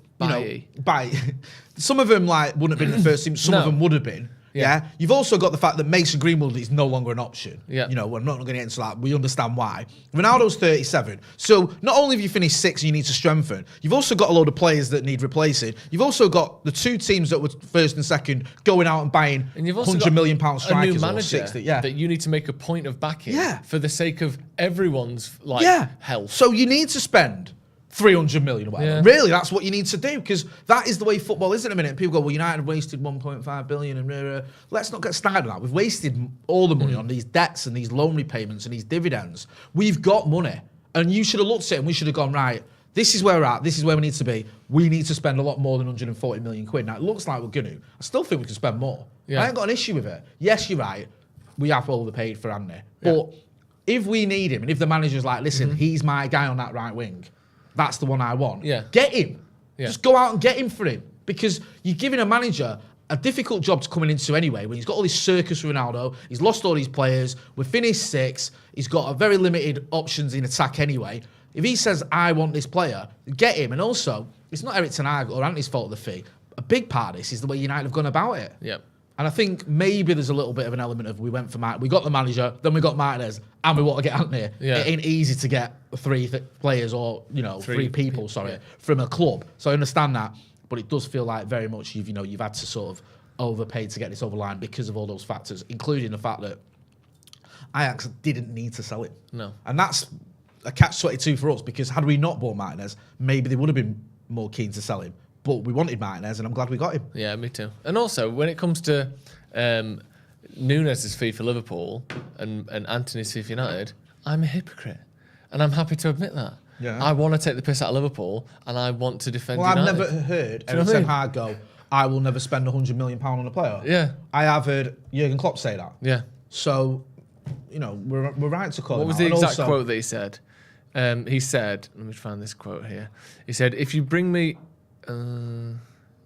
Speaker 1: some of them wouldn't have been in the first team, some of them would have been. Yeah. You've also got the fact that Mason Greenwood is no longer an option.
Speaker 2: Yeah.
Speaker 1: We're not going to get into that. We understand why. Ronaldo's 37. So not only have you finished 6th and you need to strengthen, you've also got a load of players that need replacing. You've also got the 2 teams that were 1st and 2nd going out and buying £100 million strikers
Speaker 2: a new manager
Speaker 1: or 60. Yeah.
Speaker 2: that you need to make a point of backing for the sake of everyone's health.
Speaker 1: So you need to spend 300 million or whatever.
Speaker 2: Yeah.
Speaker 1: Really, that's what you need to do because that is the way football is in a minute. People go, well, United wasted 1.5 billion and blah, blah, blah. Let's not get started on that. We've wasted all the money on these debts and these loan repayments and these dividends. We've got money and you should have looked at it and we should have gone, right, this is where we're at. This is where we need to be. We need to spend a lot more than 140 million quid. Now, it looks like we're going to. I still think we can spend more.
Speaker 2: Yeah.
Speaker 1: I ain't got an issue with it. Yes, you're right. We have overpaid for Andy. But if we need him and if the manager's like, listen, he's my guy on that right wing, that's the one I want.
Speaker 2: Yeah.
Speaker 1: Get him.
Speaker 2: Yeah.
Speaker 1: Just go out and get him for him. Because you're giving a manager a difficult job to come into anyway, when he's got all this circus with Ronaldo, he's lost all these players, we're finished 6th, he's got a very limited options in attack anyway. If he says, I want this player, get him. And also, it's not Eric Ten Hag or Anthony's fault of the fee. A big part of this is the way United have gone about it.
Speaker 2: Yep.
Speaker 1: And I think maybe there's a little bit of an element of we went for we got the manager, then we got Martinez, and we want to get Anthony.
Speaker 2: Yeah.
Speaker 1: It ain't easy to get 3 players or three people from a club. So I understand that, but it does feel like very much you've had to sort of overpay to get this over the line because of all those factors, including the fact that Ajax didn't need to sell him.
Speaker 2: No,
Speaker 1: and that's a catch-22 for us because had we not bought Martinez, maybe they would have been more keen to sell him. But we wanted Martinez, and I'm glad we got him.
Speaker 2: Yeah, me too. And also, when it comes to Nunez's fee for Liverpool and Antony's fee for United, I'm a hypocrite. And I'm happy to admit that.
Speaker 1: Yeah.
Speaker 2: I want to take the piss out of Liverpool, and I want to defend
Speaker 1: United.
Speaker 2: United.
Speaker 1: I've never heard Eric Ten Hag go, I will never spend £100 million on a player.
Speaker 2: Yeah.
Speaker 1: I have heard Jurgen Klopp say that.
Speaker 2: Yeah.
Speaker 1: So, we're right to call him
Speaker 2: What was
Speaker 1: out.
Speaker 2: the
Speaker 1: And
Speaker 2: exact
Speaker 1: also,
Speaker 2: quote that he said? He said, let me find this quote here. He said, if you bring me...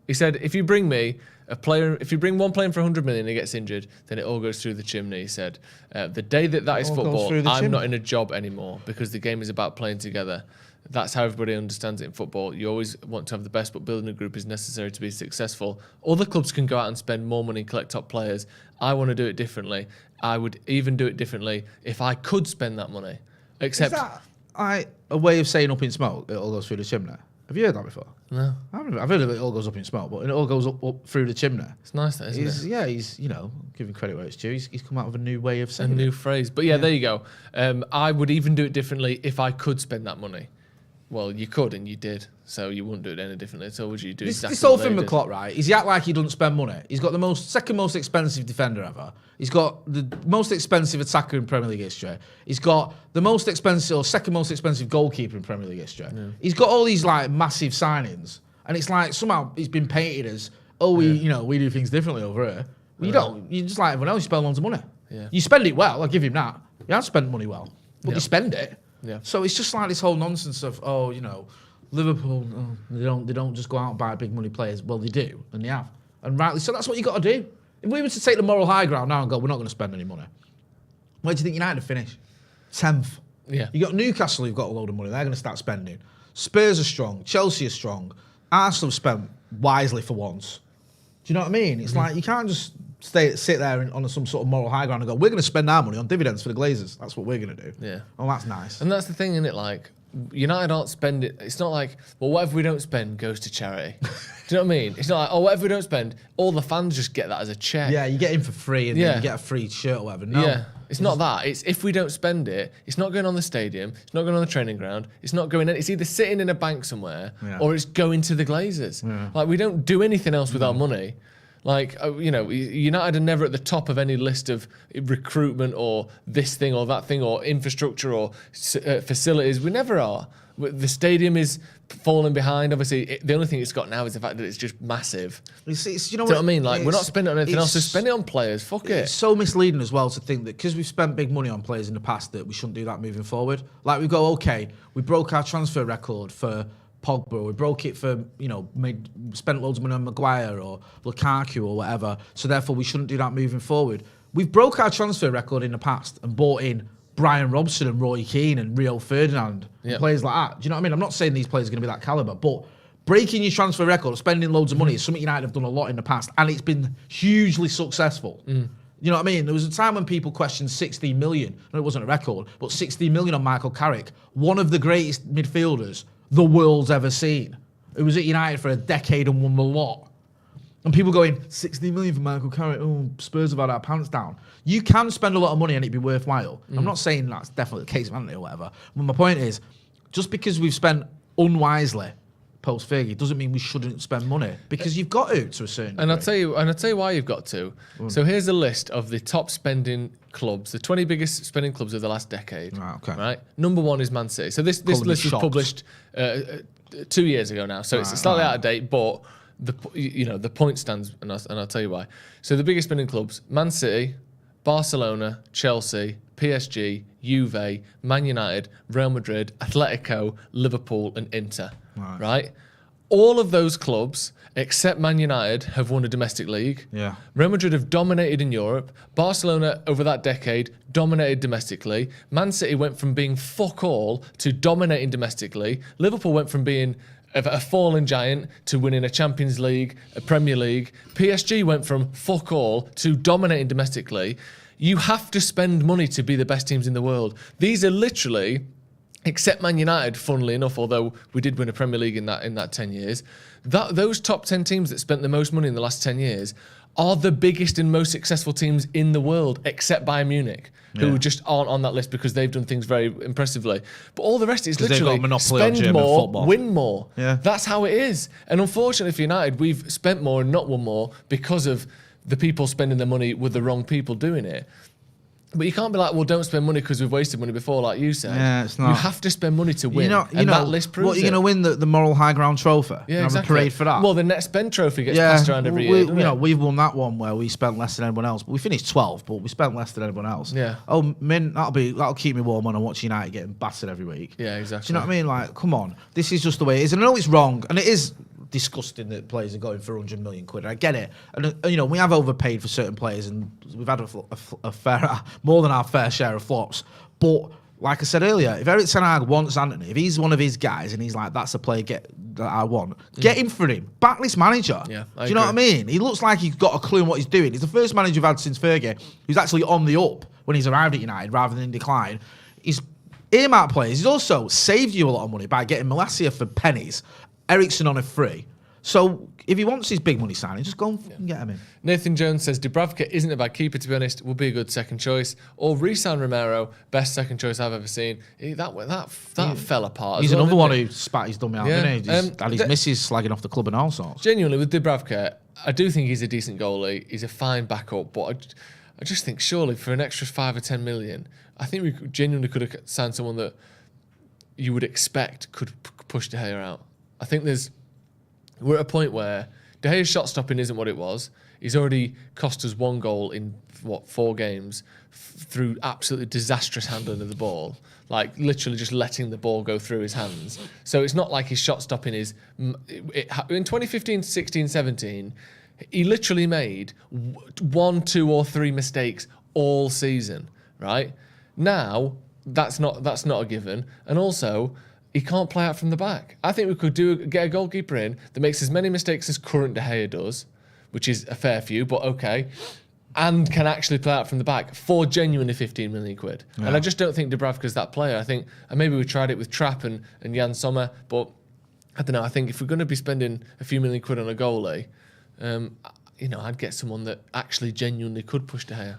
Speaker 2: he said, if you bring one player in for 100 million and he gets injured, then it all goes through the chimney. He said, the day that is football, I'm not in a job anymore because the game is about playing together. That's how everybody understands it in football. You always want to have the best, but building a group is necessary to be successful. Other clubs can go out and spend more money and collect top players. I want to do it differently. I would even do it differently if I could spend that money. Except,
Speaker 1: is that a way of saying up in smoke, it all goes through the chimney? Have you heard that before?
Speaker 2: No.
Speaker 1: I've heard of it all goes up in smoke, but it all goes up through the chimney.
Speaker 2: It's nice, that, isn't it?
Speaker 1: Yeah, he's, giving credit where it's due. He's come out with a new way of saying
Speaker 2: a new phrase. But yeah, there you go. I would even do it differently if I could spend that money. Well, you could and you did, so you wouldn't do it any differently. So would you do exactly
Speaker 1: this whole
Speaker 2: what they
Speaker 1: thing with
Speaker 2: did?
Speaker 1: Klopp, right? Is he act like he doesn't spend money? He's got the second most expensive defender ever. He's got the most expensive attacker in Premier League history. He's got the most expensive or second most expensive goalkeeper in Premier League history. Yeah. He's got all these massive signings, and it's like somehow he's been painted as we do things differently over here. Well, you don't. You just like everyone else. You spend loads of money.
Speaker 2: Yeah.
Speaker 1: You spend it well. I'll give him that. You have spent money well, but you spend it.
Speaker 2: Yeah.
Speaker 1: So it's just like this whole nonsense of Liverpool, they don't just go out and buy big money players. Well, they do, and they have, and rightly so. That's what you got to do. If we were to take the moral high ground now and go, we're not going to spend any money. Where do you think United finish? 10th.
Speaker 2: Yeah.
Speaker 1: You got Newcastle, who've got a load of money. They're going to start spending. Spurs are strong. Chelsea are strong. Arsenal have spent wisely for once. Do you know what I mean? It's like you can't just sit there on some sort of moral high ground and go, we're going to spend our money on dividends for the Glazers. That's what we're going to do.
Speaker 2: Yeah.
Speaker 1: Oh, that's nice.
Speaker 2: And that's the thing, isn't it? Like, United aren't spending. It's not like, well, whatever we don't spend goes to charity. Do you know what I mean? It's not like, oh, whatever we don't spend, all the fans just get that as a check.
Speaker 1: Yeah, you get in for free and then you get a free shirt or whatever. No.
Speaker 2: Yeah, it's not that. It's if we don't spend it, it's not going on the stadium, it's not going on the training ground, it's not going. It's either sitting in a bank somewhere or it's going to the Glazers. Yeah. Like, we don't do anything else with our money. Like, you know, United are never at the top of any list of recruitment or this thing or that thing or infrastructure or facilities. We never are. The stadium is falling behind. Obviously, the only thing it's got now is the fact that it's just massive.
Speaker 1: You know
Speaker 2: what I mean? Like, we're not spending it on anything else. So spend it on players. Fuck it. It's
Speaker 1: so misleading as well to think that because we've spent big money on players in the past that we shouldn't do that moving forward. Like, we go, okay, we broke our transfer record for Pogba, we broke it for, you know, spent loads of money on Maguire or Lukaku or whatever, so therefore we shouldn't do that moving forward. We've broke our transfer record in the past and bought in Brian Robson and Roy Keane and Rio Ferdinand, and players like that. Do you know what I mean? I'm not saying these players are going to be that calibre, but breaking your transfer record, spending loads of money is something United have done a lot in the past, and it's been hugely successful. You know what I mean? There was a time when people questioned 16 million. No, it wasn't a record, but 16 million on Michael Carrick, one of the greatest midfielders the world's ever seen. It was at United for a decade and won the lot. And people going, 16 million for Michael Carrick, oh, Spurs have had our pants down. You can spend a lot of money and it'd be worthwhile. I'm not saying that's definitely the case, or whatever. But my point is, just because we've spent unwisely post-Fergie doesn't mean we shouldn't spend money, because you've got to a certain degree.
Speaker 2: And I'll tell you why you've got to. So here's a list of the top spending clubs, the 20 biggest spending clubs of the last decade. Right, okay. Right? Number 1 is Man City. So this list was published 2 years ago now, so it's slightly out of date, but the point stands, and I'll tell you why. So the biggest spending clubs: Man City, Barcelona, Chelsea, PSG, Juve, Man United, Real Madrid, Atletico, Liverpool, and Inter. Right? All of those clubs, except Man United, have won a domestic league. Yeah. Real Madrid have dominated in Europe. Barcelona, over that decade, dominated domestically. Man City went from being fuck all to dominating domestically. Liverpool went from being a fallen giant to winning a Champions League, a Premier League. PSG went from fuck all to dominating domestically. You have to spend money to be the best teams in the world. These are literally, except Man United, funnily enough, although we did win a Premier League in that 10 years, those top 10 teams that spent the most money in the last 10 years are the biggest and most successful teams in the world, except Bayern Munich, who just aren't on that list because they've done things very impressively. But all the rest is literally spend more, football. Win more. Yeah. That's how it is. And unfortunately for United, we've spent more and not won more because of the people spending their money with the wrong people doing it. But you can't be like, well, don't spend money because we've wasted money before, like you said. Yeah, it's not. You have to spend money to win. That list proves it.
Speaker 1: You're going to win the moral high ground trophy.
Speaker 2: Yeah,
Speaker 1: exactly. Have a parade for that.
Speaker 2: Well, the net spend trophy gets passed around every year.
Speaker 1: We've won that one where we spent less than anyone else. We finished 12th, but we spent less than anyone else. Yeah. Oh, that'll keep me warm when I watch United getting battered every week.
Speaker 2: Yeah, exactly.
Speaker 1: Do you know what I mean? Like, come on, this is just the way it is. And I know it's wrong, and it is disgusting that players are going for 100 million quid. I get it, and we have overpaid for certain players, and we've had a fair, more than our fair share of flops. But like I said earlier, if Erik ten Hag wants Anthony, if he's one of his guys, and he's like, that's a player that I want, get him for him. Back this manager. Yeah, do you know what I mean? He looks like he's got a clue on what he's doing. He's the first manager we've had since Fergie who's actually on the up when he's arrived at United rather than in decline. He's earmarked players. He's also saved you a lot of money by getting Malacia for pennies, Ericsson on a free. So if he wants his big money signing, just go and get him in.
Speaker 2: Nathan Jones says Dubravka isn't a bad keeper, to be honest. Would be a good second choice. Or re-sign Romero, best second choice I've ever seen. That fell apart.
Speaker 1: He's another one who spat his dummy out, didn't he? And his missus slagging off the club and all sorts.
Speaker 2: Genuinely, with Dubravka, I do think he's a decent goalie. He's a fine backup, but I just think surely for an extra 5 or 10 million, I think we genuinely could have signed someone that you would expect could push De Gea out. I think we're at a point where De Gea's shot stopping isn't what it was. He's already cost us 1 goal in 4 games through absolutely disastrous handling of the ball, like literally just letting the ball go through his hands. So it's not like his shot stopping is in 2015, 16, 17. He literally made 1, 2, or 3 mistakes all season. Right now, that's not a given, and also, he can't play out from the back. I think we could get a goalkeeper in that makes as many mistakes as current De Gea does, which is a fair few, but okay. and can actually play out from the back for genuinely 15 million quid. Yeah. And I just don't think Dubravka's that player. I think, and maybe we tried it with Trapp and Jan Sommer, but I don't know. I think if we're going to be spending a few million quid on a goalie, I'd get someone that actually genuinely could push De Gea.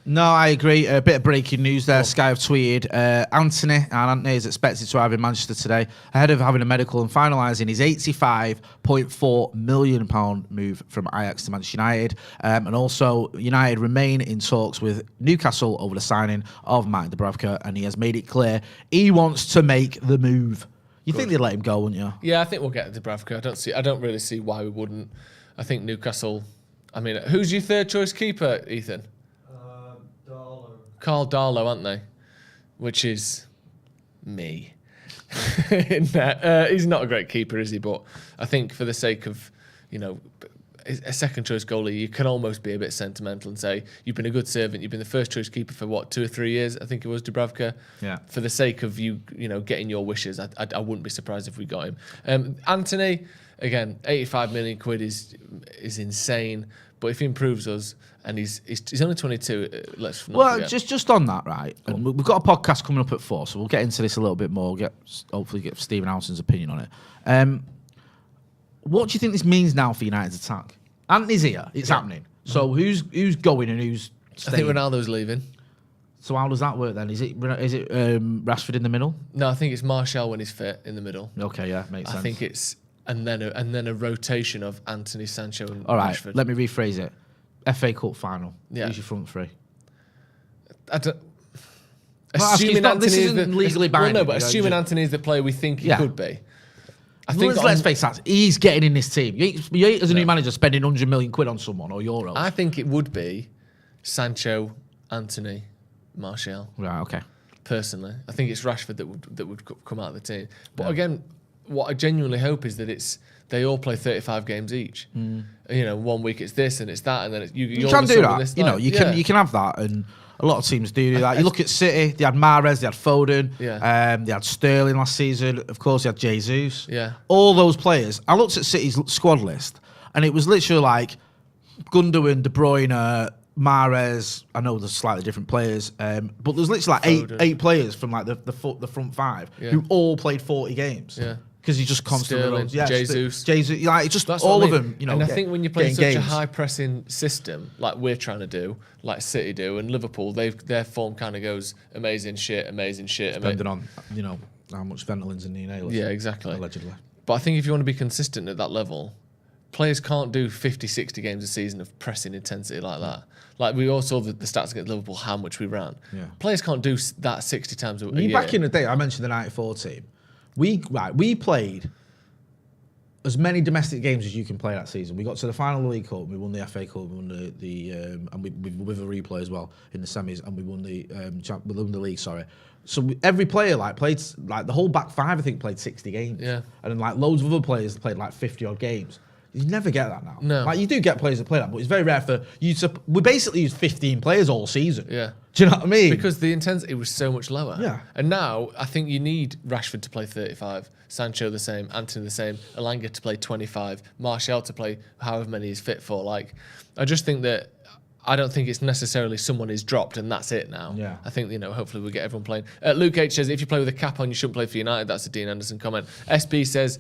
Speaker 1: No, I agree. A bit of breaking news there. Sky have tweeted, Anthony is expected to arrive in Manchester today ahead of having a medical and finalising his £85.4 million move from Ajax to Manchester United. And also, United remain in talks with Newcastle over the signing of Martin Dubravka, and he has made it clear he wants to make the move. You think they'd let him go, wouldn't you?
Speaker 2: Yeah, I think we'll get Dubravka. I don't really see why we wouldn't. I think Newcastle... I mean, who's your third choice keeper, Ethan? Carl Darlow, aren't they? Which is me. He's not a great keeper, is he? But I think for the sake of, a second choice goalie, you can almost be a bit sentimental and say, you've been a good servant, you've been the first choice keeper for 2 or 3 years, I think it was Dubravka. Yeah. For the sake of you getting your wishes, I wouldn't be surprised if we got him. Anthony, again, 85 million quid is insane, but if he improves us, and he's only 22. Let's not forget.
Speaker 1: just on that, right? And we've got a podcast coming up at 4, so we'll get into this a little bit more. Hopefully get Stephen Allison's opinion on it. What do you think this means now for United's attack? Anthony's here. It's happening. So who's going and who's staying?
Speaker 2: I think Ronaldo's leaving.
Speaker 1: So how does that work then? Is it Rashford in the middle?
Speaker 2: No, I think it's Martial when he's fit in the middle.
Speaker 1: Okay, yeah, makes sense.
Speaker 2: I think it's and then a rotation of Anthony, Sancho, and
Speaker 1: all right,
Speaker 2: Rashford.
Speaker 1: Let me rephrase it. FA Cup final. Yeah. Who's your front three?
Speaker 2: I don't. Assuming
Speaker 1: this isn't legally binding.
Speaker 2: Well, no, but assuming Anthony is the player we think he could be. I think
Speaker 1: let's face that, he's getting in this team. You ain't as a new manager spending 100 million quid on someone or euros.
Speaker 2: I think it would be Sancho, Anthony, Martial.
Speaker 1: Right, okay.
Speaker 2: Personally, I think it's Rashford that would come out of the team. But again, what I genuinely hope is that they all play 35 games each. 1 week it's this and it's that, and then you
Speaker 1: can do that. You can have that, and a lot of teams do that. You look at City; they had Mahrez, they had Foden, they had Sterling last season. Of course, they had Jesus.
Speaker 2: Yeah,
Speaker 1: all those players. I looked at City's squad list, and it was literally like Gundogan, De Bruyne, Mahrez. I know there's slightly different players, but there's literally like eight players from like the front five who all played 40 games. Yeah. Because he just constantly
Speaker 2: Sterling, Jesus,
Speaker 1: like just all of them,
Speaker 2: And I think when you play such a high pressing system like we're trying to do, like City do, and Liverpool, their form kind of goes amazing shit.
Speaker 1: Depending on how much Ventolins in the inhalers.
Speaker 2: Yeah, exactly.
Speaker 1: Allegedly.
Speaker 2: But I think if you want to be consistent at that level, players can't do 50, 60 games a season of pressing intensity like that. Like we all saw the stats against Liverpool, how much we ran. Yeah. Players can't do that 60 times a year.
Speaker 1: Back in the day, I mentioned the 94 team. We played as many domestic games as you can play that season. We got to the final of the League Cup, we won the FA Cup, we won and we with a replay as well in the semis, and we won the league. Sorry. So every player played the whole back five. I think played 60 games. Yeah. And then loads of other players played 50 odd games. You never get that now.
Speaker 2: No.
Speaker 1: You do get players that play that, but it's very rare for you to. We basically used 15 players all season.
Speaker 2: Yeah.
Speaker 1: Do you know what I mean?
Speaker 2: Because the intensity was so much lower.
Speaker 1: Yeah.
Speaker 2: And now I think you need Rashford to play 35, Sancho the same, Anthony the same, Elanga to play 25, Martial to play however many he's fit for. I just think that. I don't think it's necessarily someone is dropped and that's it now. Yeah. I think, hopefully we'll get everyone playing. Luke H says, if you play with a cap on, you shouldn't play for United. That's a Dean Anderson comment. SB says,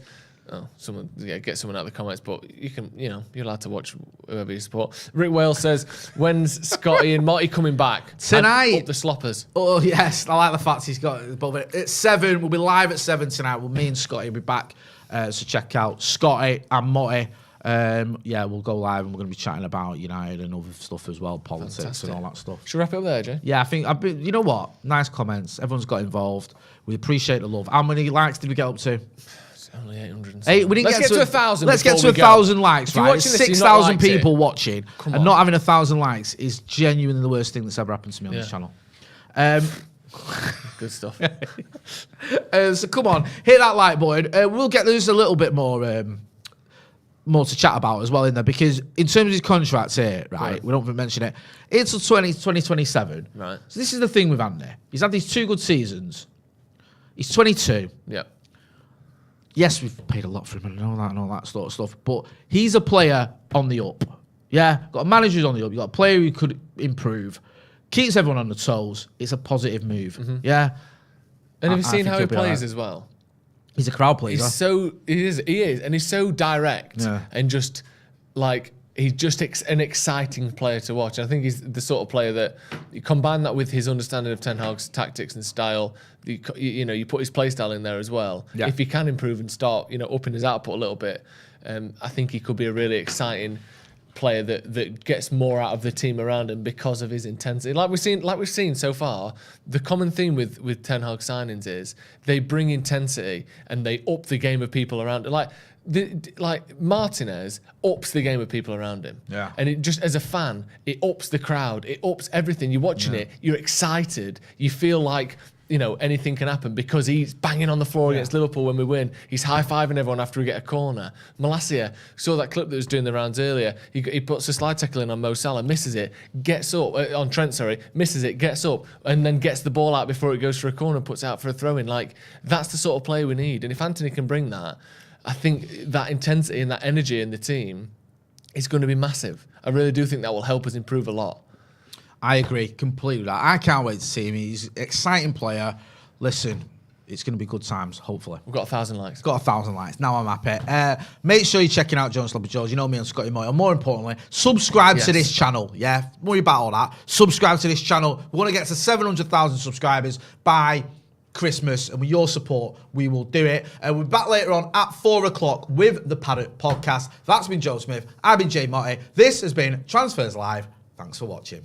Speaker 2: get someone out of the comments, but you can, you're allowed to watch whoever you support. Rick Wales says, when's Scotty and Marty coming back?
Speaker 1: Tonight.
Speaker 2: Up the sloppers.
Speaker 1: Oh, yes. I like the fact he's got it above it. It's 7. We'll be live at 7 tonight. Well, me and Scotty will be back. So check out Scotty and Marty. We'll go live and we're going to be chatting about United and other stuff as well, politics and all that stuff.
Speaker 2: Should we wrap it up there, Jay?
Speaker 1: Yeah, I think, you know what? Nice comments. Everyone's got involved. We appreciate the love. How many likes did we get up to?
Speaker 2: It's only 800.
Speaker 1: Let's get to
Speaker 2: 1,000.
Speaker 1: Let's get to 1,000 likes, right? 6,000 people watching,
Speaker 2: and
Speaker 1: not having 1,000 likes is genuinely the worst thing that's ever happened to me on this channel.
Speaker 2: Good stuff.
Speaker 1: So come on, hit that like button. We'll get there's a little bit more to chat about as well in there, because in terms of his contracts here, right, we don't even mention it. It's till 2027.
Speaker 2: Right.
Speaker 1: So this is the thing with Andy. He's had these 2 good seasons. He's 22.
Speaker 2: Yeah.
Speaker 1: Yes, we've paid a lot for him and all that sort of stuff, but he's a player on the up. Yeah, got a manager who's on the up. You got a player who could improve. Keeps everyone on the toes. It's a positive move. Yeah.
Speaker 2: And have you seen how he plays as well?
Speaker 1: He's a crowd pleaser.
Speaker 2: He is, and he's so direct and just like he's just an exciting player to watch. I think he's the sort of player that you combine that with his understanding of Ten Hag's tactics and style. You put his play style in there as well. Yeah. If he can improve and start, upping his output a little bit, I think he could be a really exciting player that gets more out of the team around him because of his intensity. Like we've seen so far, the common theme with Ten Hag signings is they bring intensity and they up the game of people around it. Like Martinez ups the game of people around him.
Speaker 1: Yeah.
Speaker 2: And it just, as a fan, it ups the crowd. It ups everything. You're watching it. You're excited. You feel like, anything can happen because he's banging on the floor against Liverpool when we win. He's high-fiving everyone after we get a corner. Malacia, saw that clip that was doing the rounds earlier. He puts a slide tackle in on Mo Salah, misses it, gets up, on Trent, sorry, misses it, gets up, and then gets the ball out before it goes for a corner and puts it out for a throw-in. Like, that's the sort of play we need. And if Anthony can bring that, I think that intensity and that energy in the team is going to be massive. I really do think that will help us improve a lot.
Speaker 1: I agree completely with that. I can't wait to see him. He's an exciting player. Listen, it's going to be good times, hopefully.
Speaker 2: We've got 1,000 likes.
Speaker 1: Got 1,000 likes. Now I'm happy. Make sure you're checking out Jones Sloppy Joes. You know me and Scotty Moyle. More importantly, subscribe to this channel. Yeah, worry about all that. Subscribe to this channel. We want to get to 700,000 subscribers by Christmas, and with your support, we will do it. And we're back later on at 4 o'clock with the Paddock podcast. That's been Joe Smith. I've been Jay Motti. This has been Transfers Live. Thanks for watching.